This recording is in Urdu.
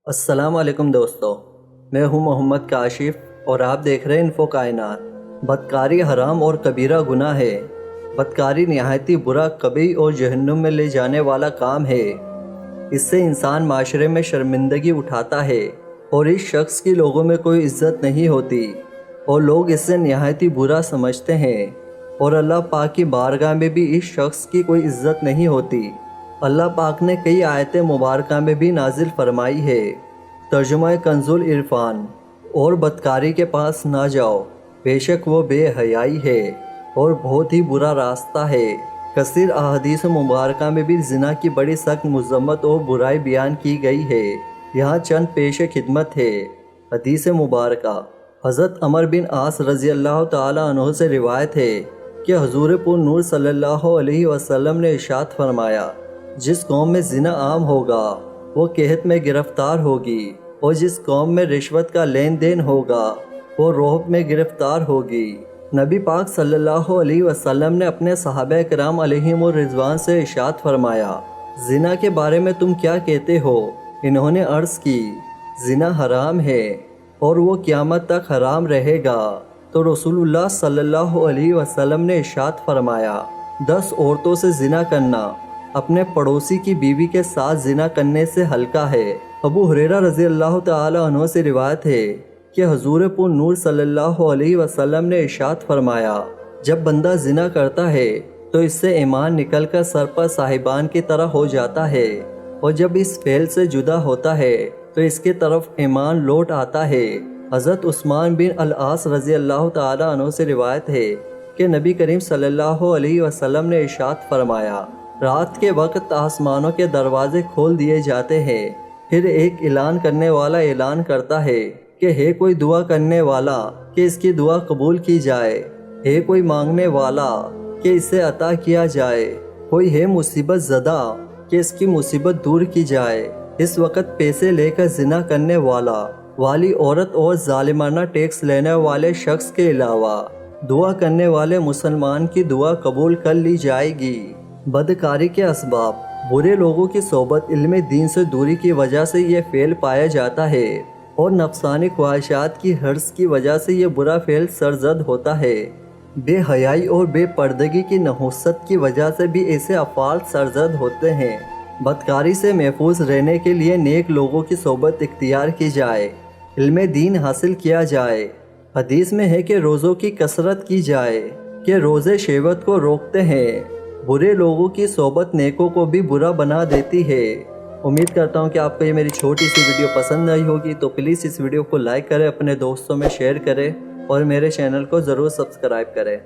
السلام علیکم دوستو، میں ہوں محمد کاشف اور آپ دیکھ رہے ہیں انفو کائنات۔ بدکاری حرام اور کبیرہ گناہ ہے۔ بدکاری نہایتی برا، کبھی اور جہنم میں لے جانے والا کام ہے۔ اس سے انسان معاشرے میں شرمندگی اٹھاتا ہے اور اس شخص کی لوگوں میں کوئی عزت نہیں ہوتی اور لوگ اس سے نہایتی برا سمجھتے ہیں، اور اللہ پاک کی بارگاہ میں بھی اس شخص کی کوئی عزت نہیں ہوتی۔ اللہ پاک نے کئی آیتیں مبارکہ میں بھی نازل فرمائی ہے۔ ترجمہ کنز العرفان۔ اور بدکاری کے پاس نہ جاؤ، بے شک وہ بے حیائی ہے اور بہت ہی برا راستہ ہے۔ کثیر احادیث مبارکہ میں بھی زنا کی بڑی سخت مذمت اور برائی بیان کی گئی ہے۔ یہاں چند پیش خدمت ہے۔ حدیث مبارکہ حضرت عمر بن عاص رضی اللہ تعالیٰ عنہ سے روایت ہے کہ حضور پر نور صلی اللہ علیہ وسلم نے ارشاد فرمایا، جس قوم میں زنا عام ہوگا وہ قحط میں گرفتار ہوگی، اور جس قوم میں رشوت کا لین دین ہوگا وہ رعب میں گرفتار ہوگی۔ نبی پاک صلی اللہ علیہ وسلم نے اپنے صحابہ کرام علیہم الرضوان سے ارشاد فرمایا، زنا کے بارے میں تم کیا کہتے ہو؟ انہوں نے عرض کی، زنا حرام ہے اور وہ قیامت تک حرام رہے گا۔ تو رسول اللہ صلی اللہ علیہ وسلم نے ارشاد فرمایا، 10 عورتوں سے زنا کرنا اپنے پڑوسی کی بیوی کے ساتھ زنا کرنے سے ہلکا ہے۔ ابو ہریرہ رضی اللہ تعالی عنہ سے روایت ہے کہ حضور پر نور صلی اللہ علیہ وسلم نے ارشاد فرمایا، جب بندہ زنا کرتا ہے تو اس سے ایمان نکل کر سر پر صاحبان کی طرح ہو جاتا ہے، اور جب اس فعل سے جدا ہوتا ہے تو اس کی طرف ایمان لوٹ آتا ہے۔ حضرت عثمان بن العاص رضی اللہ تعالی عنہ سے روایت ہے کہ نبی کریم صلی اللہ علیہ وسلم نے ارشاد فرمایا، رات کے وقت آسمانوں کے دروازے کھول دیے جاتے ہیں، پھر ایک اعلان کرنے والا اعلان کرتا ہے کہ ہے کوئی دعا کرنے والا کہ اس کی دعا قبول کی جائے، ہے کوئی مانگنے والا کہ اسے عطا کیا جائے، کوئی ہے مصیبت زدہ کہ اس کی مصیبت دور کی جائے۔ اس وقت پیسے لے کر زنا کرنے والا، والی عورت اور ظالمانہ ٹیکس لینے والے شخص کے علاوہ دعا کرنے والے مسلمان کی دعا قبول کر لی جائے گی۔ بدکاری کے اسباب۔ برے لوگوں کی صحبت، علم دین سے دوری کی وجہ سے یہ فعل پایا جاتا ہے، اور نفسانی خواہشات کی حرص کی وجہ سے یہ برا فعل سرزد ہوتا ہے۔ بے حیائی اور بے پردگی کی نحوست کی وجہ سے بھی ایسے افعال سرزد ہوتے ہیں۔ بدکاری سے محفوظ رہنے کے لیے نیک لوگوں کی صحبت اختیار کی جائے، علم دین حاصل کیا جائے۔ حدیث میں ہے کہ روزوں کی کثرت کی جائے کہ روزے شہوت کو روکتے ہیں۔ برے لوگوں کی صحبت نیکوں کو بھی برا بنا دیتی ہے۔ امید کرتا ہوں کہ آپ کو یہ میری چھوٹی سی ویڈیو پسند آئی ہوگی، تو پلیز اس ویڈیو کو لائک کریں، اپنے دوستوں میں شیئر کریں اور میرے چینل کو ضرور سبسکرائب کریں۔